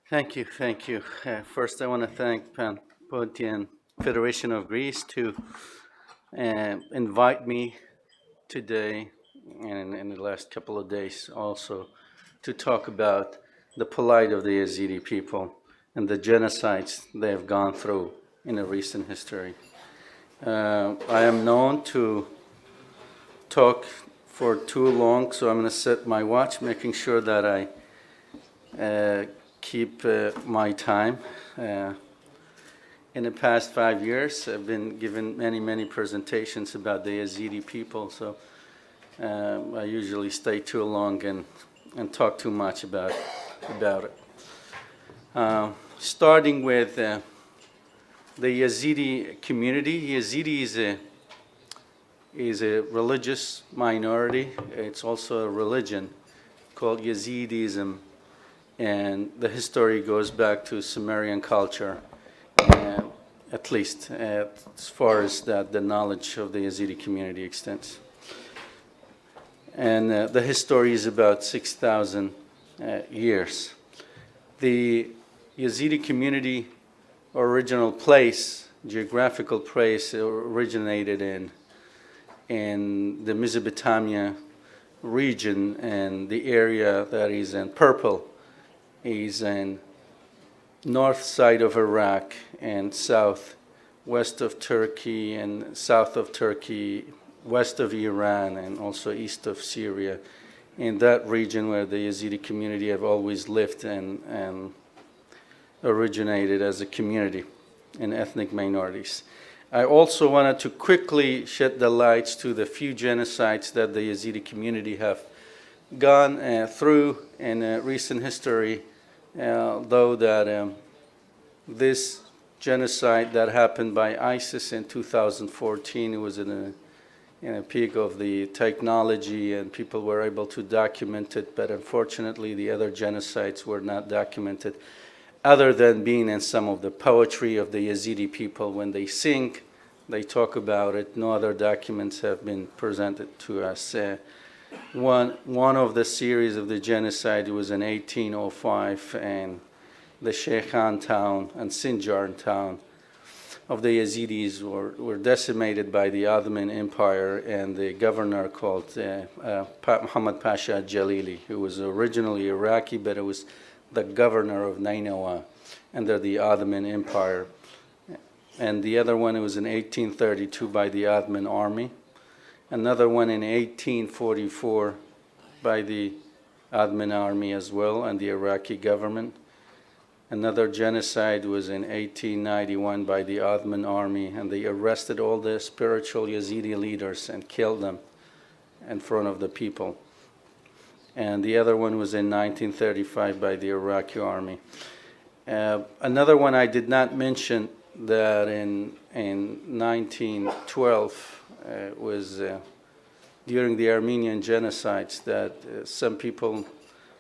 Thank you, thank you. First, I want to thank Pan-Pontian Federation of Greece to invite me today and in the last couple of days also to talk about the plight of the Yazidi people and the genocides they have gone through in the recent history. I am known to talk for too long, so I'm going to set my watch, making sure that I keep my time. In the past 5 years, I've been given many presentations about the Yazidi people, so I usually stay too long and talk too much about it. Starting with the Yazidi community. Yazidi is a religious minority. It's also a religion called Yazidism, and the history goes back to Sumerian culture, at least as far as the knowledge of the Yazidi community extends. And the history is about 6,000 years. The Yazidi community original place, geographical place, originated in the Mesopotamia region, and the area that is in purple is in north side of Iraq and south west of Turkey and south of Turkey, west of Iran, and also east of Syria, in that region where the Yazidi community have always lived and originated as a community and ethnic minorities. I also wanted to quickly shed the lights to the few genocides that the Yazidi community have gone through in recent history, though that this genocide that happened by ISIS in 2014, it was in a peak of the technology and people were able to document it, but unfortunately the other genocides were not documented, other than being in some of the poetry of the Yazidi people. When they sing, they talk about it. No other documents have been presented to us. One of the series of the genocide was in 1805, and the Sheikhan town and Sinjar town of the Yazidis were decimated by the Ottoman Empire, and the governor called Muhammad Pasha Jalili, who was originally Iraqi, but it was the governor of Nainawa under the Ottoman Empire. And the other one, it was in 1832 by the Ottoman army. Another one in 1844 by the Ottoman army as well and the Iraqi government. Another genocide was in 1891 by the Ottoman army, and they arrested all the spiritual Yazidi leaders and killed them in front of the people. And the other one was in 1935 by the Iraqi army. Another one I did not mention, that in 1912 was during the Armenian genocides, that some people,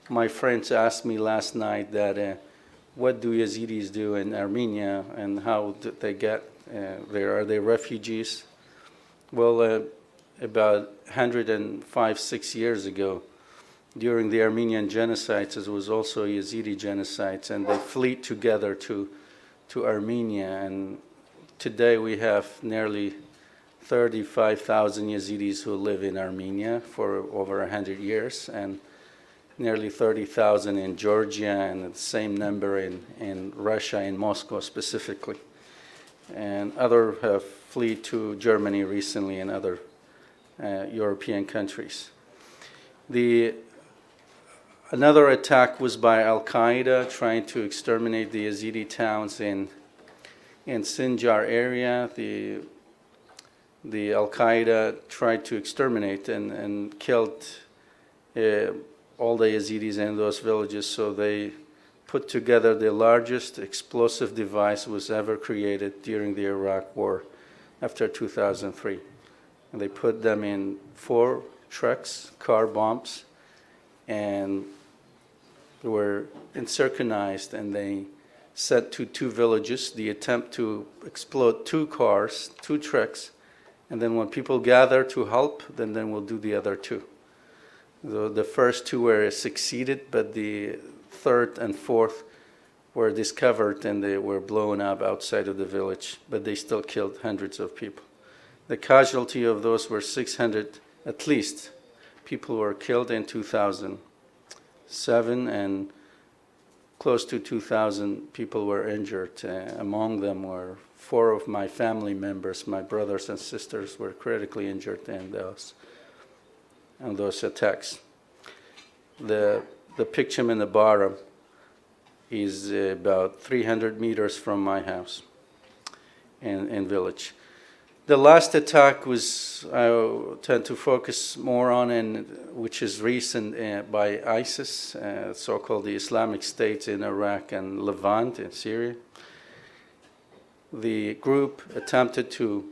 my friends asked me last night that what do Yazidis do in Armenia and how did they get there? Are they refugees? Well, about 105-6 years ago, during the Armenian genocides, it was also Yazidi genocides, and they fled together to Armenia. And today we have nearly 35,000 Yazidis who live in Armenia for over 100 years, and nearly 30,000 in Georgia, and the same number in Russia, in Moscow specifically. And others have fled to Germany recently and other European countries. Another attack was by Al-Qaeda trying to exterminate the Yazidi towns in Sinjar area. The Al-Qaeda tried to exterminate and killed all the Yazidis in those villages, so they put together the largest explosive device was ever created during the Iraq War after 2003. And they put them in 4 trucks, car bombs, and they were synchronized, and they sent to 2 villages the attempt to explode 2 cars, 2 trucks, and then when people gather to help, then we'll do the other 2. The first 2 were succeeded, but the third and fourth were discovered and they were blown up outside of the village, but they still killed hundreds of people. The casualty of those were 600, at least, people were killed in 2007, and close to 2,000 people were injured. Among them were 4 of my family members, my brothers and sisters, were critically injured in those attacks. The picture in the bottom is about 300 meters from my house in village. The last attack was, I tend to focus more on, which is recent by ISIS, so-called the Islamic States in Iraq and Levant in Syria. The group attempted to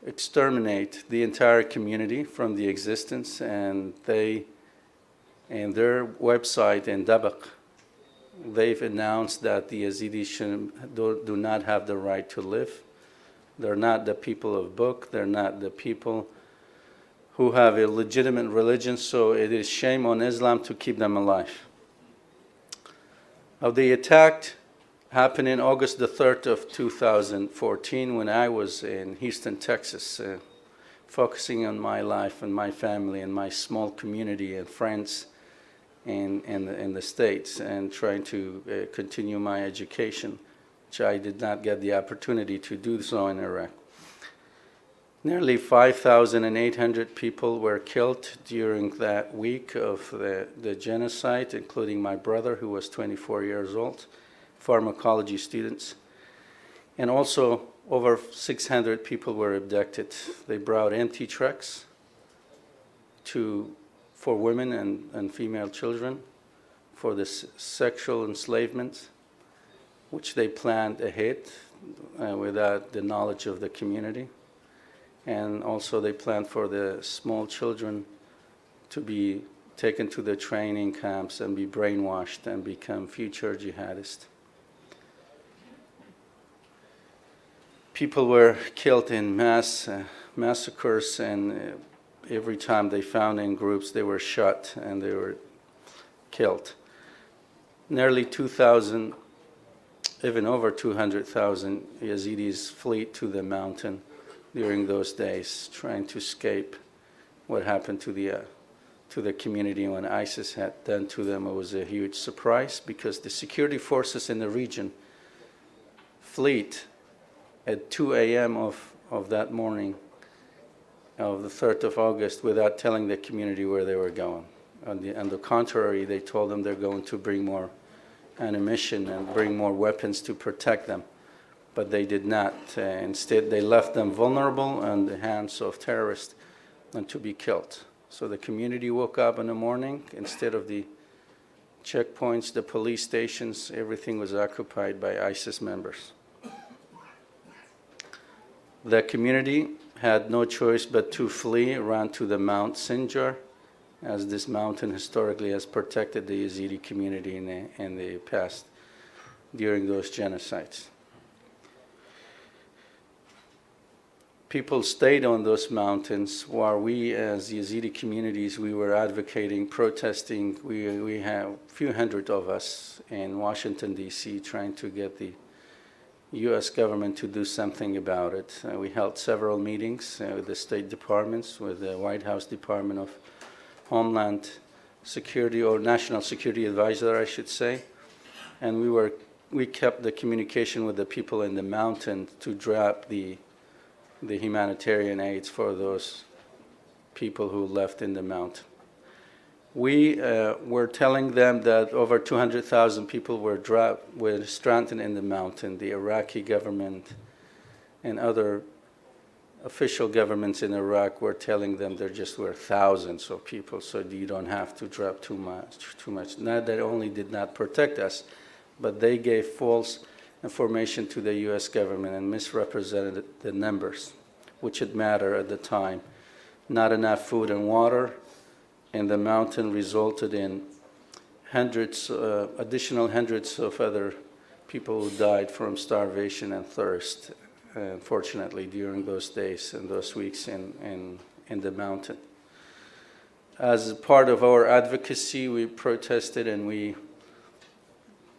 exterminate the entire community from the existence, and they, in their website in Dabaq, they've announced that the Yazidis do not have the right to live. They're not the people of book. They're not the people who have a legitimate religion, so it is shame on Islam to keep them alive. The attack happened in August the 3rd of 2014 when I was in Houston, Texas, focusing on my life and my family and my small community and friends in the States, and trying to continue my education, which I did not get the opportunity to do so in Iraq. Nearly 5,800 people were killed during that week of the genocide, including my brother, who was 24 years old, pharmacology students, and also over 600 people were abducted. They brought empty trucks for women and female children for this sexual enslavement, which they planned ahead without the knowledge of the community. And also they planned for the small children to be taken to the training camps and be brainwashed and become future jihadists. People were killed in mass massacres, and every time they found in groups, they were shot and they were killed. Nearly 2,000, even over 200,000 Yazidis fled to the mountain during those days, trying to escape what happened to the community when ISIS had done to them. It was a huge surprise because the security forces in the region fled at 2 a.m. of that morning of the 3rd of August without telling the community where they were going. On the contrary, they told them they're going to bring more ammunition and bring more weapons to protect them. But they did not. Instead, they left them vulnerable in the hands of terrorists and to be killed. So the community woke up in the morning. Instead of the checkpoints, the police stations, everything was occupied by ISIS members. The community had no choice but to flee, ran to the Mount Sinjar, as this mountain historically has protected the Yazidi community in the past during those genocides. People stayed on those mountains while we, as Yazidi communities, we were advocating, protesting. We have a few hundred of us in Washington, D.C., trying to get the U.S. government to do something about it. We held several meetings with the State Departments, with the White House Department of Homeland Security, or National Security Advisor, I should say. And we kept the communication with the people in the mountain to drop the humanitarian aids for those people who left in the mountain. We were telling them that over 200,000 people were stranded in the mountain. The Iraqi government and other official governments in Iraq were telling them there just were thousands of people, so you don't have to drop too much. Not that only did not protect us, but they gave false information to the U.S. government and misrepresented the numbers, which had mattered at the time. Not enough food and water in the mountain resulted in additional hundreds of other people who died from starvation and thirst, unfortunately, during those days and those weeks in the mountain. As part of our advocacy, we protested and we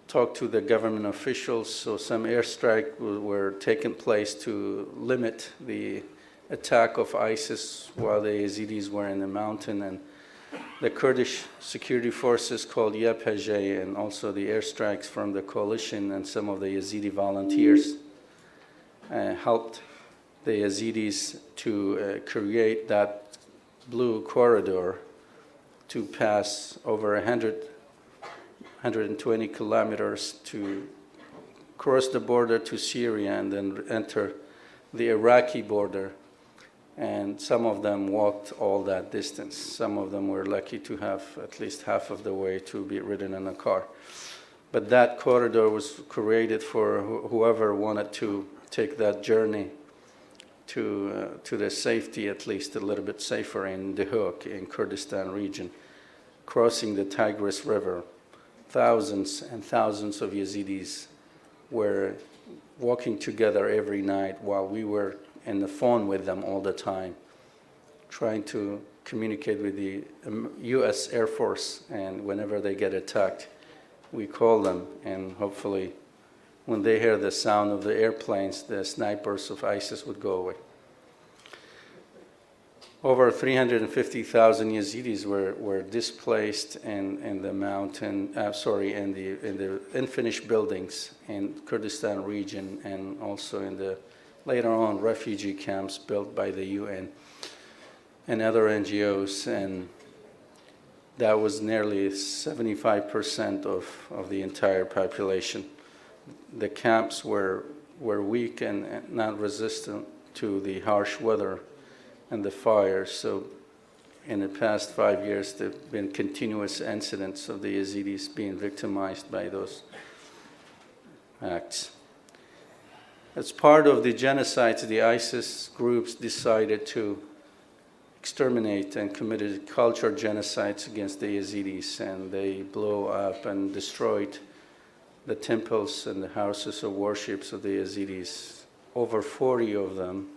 talked to the government officials, so some airstrikes were taking place to limit the attack of ISIS while the Yazidis were in the mountain, and the Kurdish security forces called YPG and also the airstrikes from the coalition and some of the Yazidi volunteers helped the Yazidis to create that blue corridor to pass over 120 kilometers to cross the border to Syria and then enter the Iraqi border. And some of them walked all that distance. Some of them were lucky to have at least half of the way to be ridden in a car. But that corridor was created for whoever wanted to take that journey to the safety, at least a little bit safer in Dahuk in Kurdistan region, crossing the Tigris River. Thousands and thousands of Yazidis were walking together every night while we were on the phone with them all the time, trying to communicate with the U.S. Air Force, and whenever they get attacked, we call them, and hopefully when they hear the sound of the airplanes, the snipers of ISIS would go away. Over 350,000 Yazidis were displaced in the mountain, in the unfinished buildings in Kurdistan region, and also in the later on refugee camps built by the UN and other NGOs, and that was nearly 75% of the entire population. The camps were weak and not resistant to the harsh weather and the fires. So in the past 5 years, there have been continuous incidents of the Yazidis being victimized by those acts. As part of the genocides, the ISIS groups decided to exterminate and committed cultural genocides against the Yazidis, and they blew up and destroyed the temples and the houses of worships of the Yazidis, over 40 of them.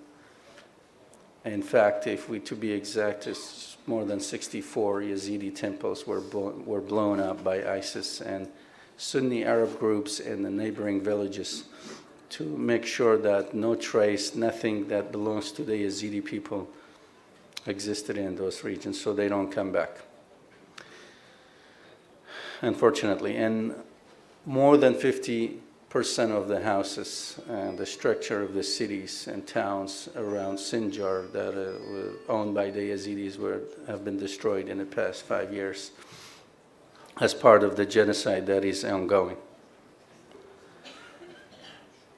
In fact, to be exact, it's more than 64 Yazidi temples were blown up by ISIS and Sunni Arab groups in the neighboring villages to make sure that no trace, nothing that belongs to the Yazidi people existed in those regions, so they don't come back, unfortunately. And more than 50% of the houses and the structure of the cities and towns around Sinjar that were owned by the Yazidis have been destroyed in the past 5 years as part of the genocide that is ongoing.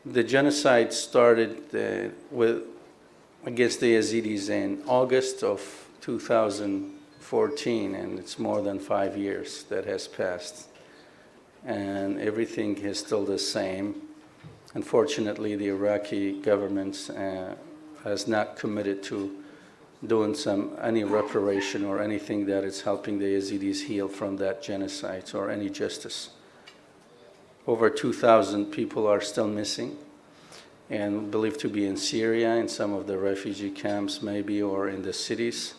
The genocide started against the Yazidis in August of 2014, and it's more than 5 years that has passed. And everything is still the same. Unfortunately, the Iraqi government has not committed to doing any reparation or anything that is helping the Yazidis heal from that genocide or any justice. Over 2,000 people are still missing and believed to be in Syria, in some of the refugee camps maybe, or in the cities.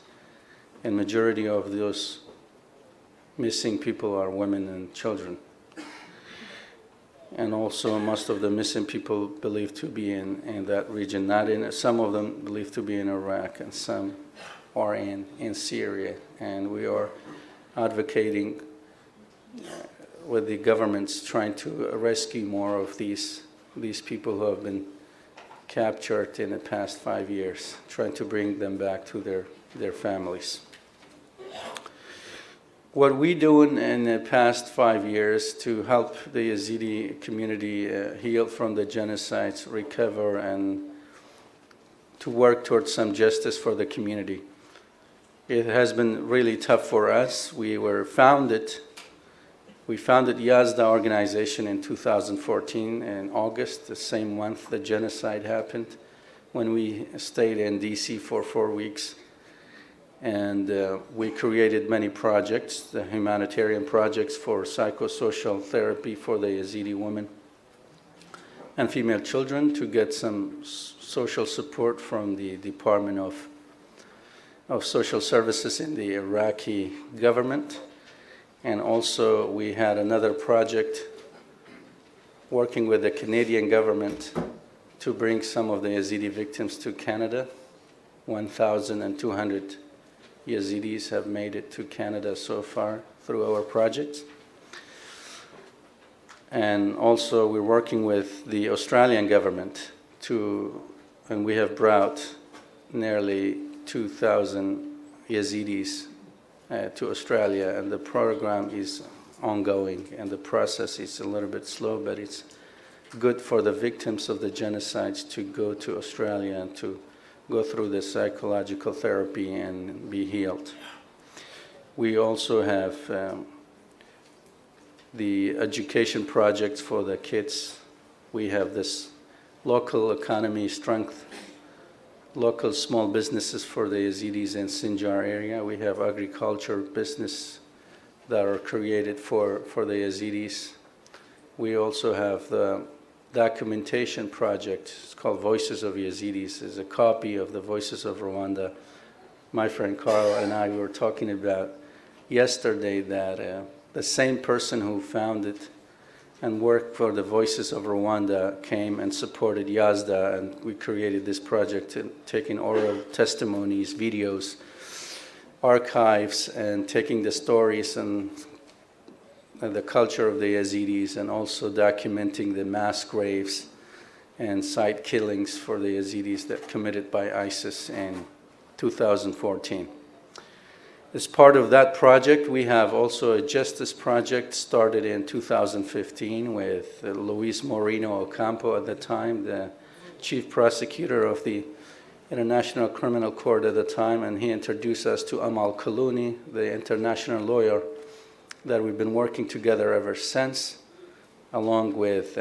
And majority of those missing people are women and children. And also most of the missing people believed to be in that region, some of them believed to be in Iraq, and some are in Syria. And we are advocating with the governments trying to rescue more of these people who have been captured in the past 5 years, trying to bring them back to their families. What we do in the past 5 years to help the Yazidi community heal from the genocides, recover, and to work towards some justice for the community. It has been really tough for us. We founded Yazda organization in 2014 in August, the same month the genocide happened, when we stayed in DC for 4 weeks. And we created many projects, the humanitarian projects for psychosocial therapy for the Yazidi women and female children to get some social support from the Department of Social Services in the Iraqi government. And also we had another project working with the Canadian government to bring some of the Yazidi victims to Canada. 1,200 Yazidis have made it to Canada so far through our projects. And also we're working with the Australian government and we have brought nearly 2,000 Yazidis to Australia, and the program is ongoing, and the process is a little bit slow, but it's good for the victims of the genocides to go to Australia and to go through the psychological therapy and be healed. We also have the education projects for the kids. We have this local economy strength, local small businesses for the Yazidis in Sinjar area. We have agriculture business that are created for the Yazidis. We also have the documentation project. It's called Voices of Yazidis. It's a copy of the Voices of Rwanda. My friend Carl and I were talking about yesterday that the same person who founded and worked for the Voices of Rwanda came and supported Yazda, and we created this project taking oral testimonies, videos, archives, and taking the stories and the culture of the Yazidis, and also documenting the mass graves and site killings for the Yazidis that committed by ISIS in 2014. As part of that project, we have also a justice project started in 2015 with Luis Moreno Ocampo at the time, the chief prosecutor of the International Criminal Court at the time, and he introduced us to Amal Kalouni, the international lawyer that we've been working together ever since, along with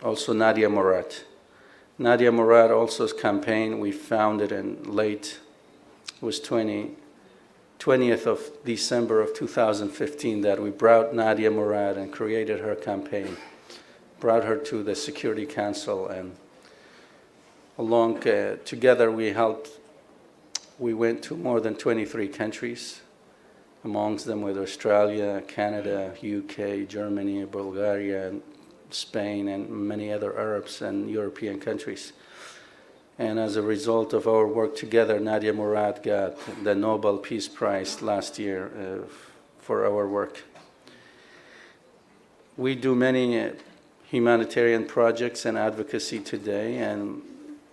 also Nadia Murad. Nadia Murad also's campaign, we founded in was 20th of December of 2015 that we brought Nadia Murad and created her campaign, brought her to the Security Council, and along together we went to more than 23 countries, amongst them with Australia, Canada, UK, Germany, Bulgaria, Spain, and many other Arabs and European countries. And as a result of our work together, Nadia Murad got the Nobel Peace Prize last year for our work. We do many humanitarian projects and advocacy today, and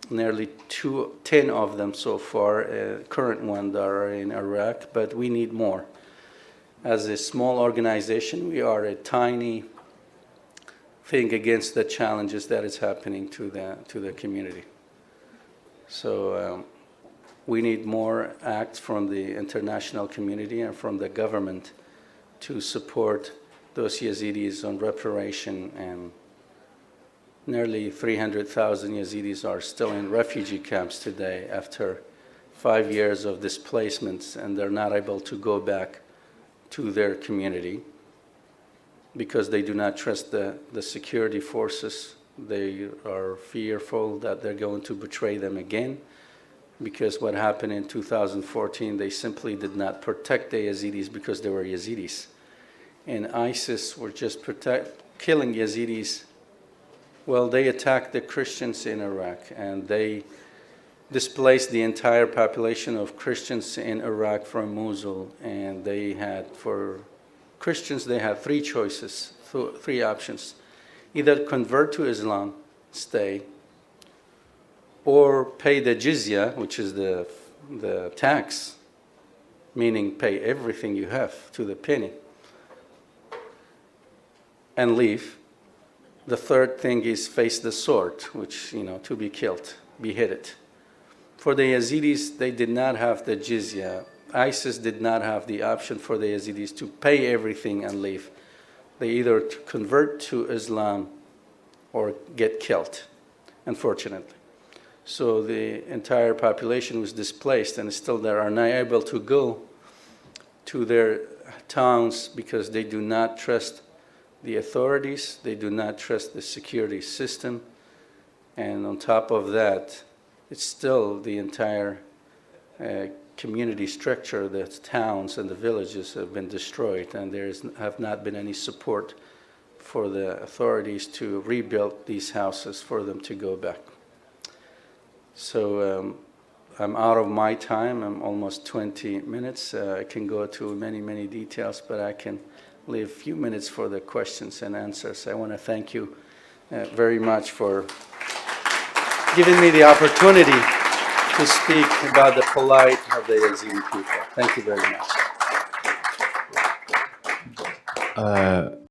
nearly 10 of them so far, current ones that are in Iraq, but we need more. As a small organization, we are a tiny thing against the challenges that is happening to the community. So we need more acts from the international community and from the government to support those Yazidis on reparation, and nearly 300,000 Yazidis are still in refugee camps today after 5 years of displacements, and they're not able to go back to their community because they do not trust the security forces. They are fearful that they're going to betray them again, because what happened in 2014, they simply did not protect the Yazidis because they were Yazidis. And ISIS were just killing Yazidis. Well, they attacked the Christians in Iraq, and they displaced the entire population of Christians in Iraq from Mosul. And they had, for Christians, they had three choices, three options. Either convert to Islam, stay, or pay the jizya, which is the tax, meaning pay everything you have to the penny, and leave. The third thing is face the sword, which, to be killed, beheaded. For the Yazidis, they did not have the jizya. ISIS did not have the option for the Yazidis to pay everything and leave. They either convert to Islam or get killed, unfortunately. So the entire population was displaced, and still they are not able to go to their towns because they do not trust the authorities, they do not trust the security system, and on top of that, it's still the entire community structure, the towns and the villages have been destroyed, and have not been any support for the authorities to rebuild these houses for them to go back. So I'm out of my time. I'm almost 20 minutes. I can go to many details, but I can leave a few minutes for the questions and answers. I want to thank you very much for giving me the opportunity to speak about the plight of the Yazidi people. Thank you very much.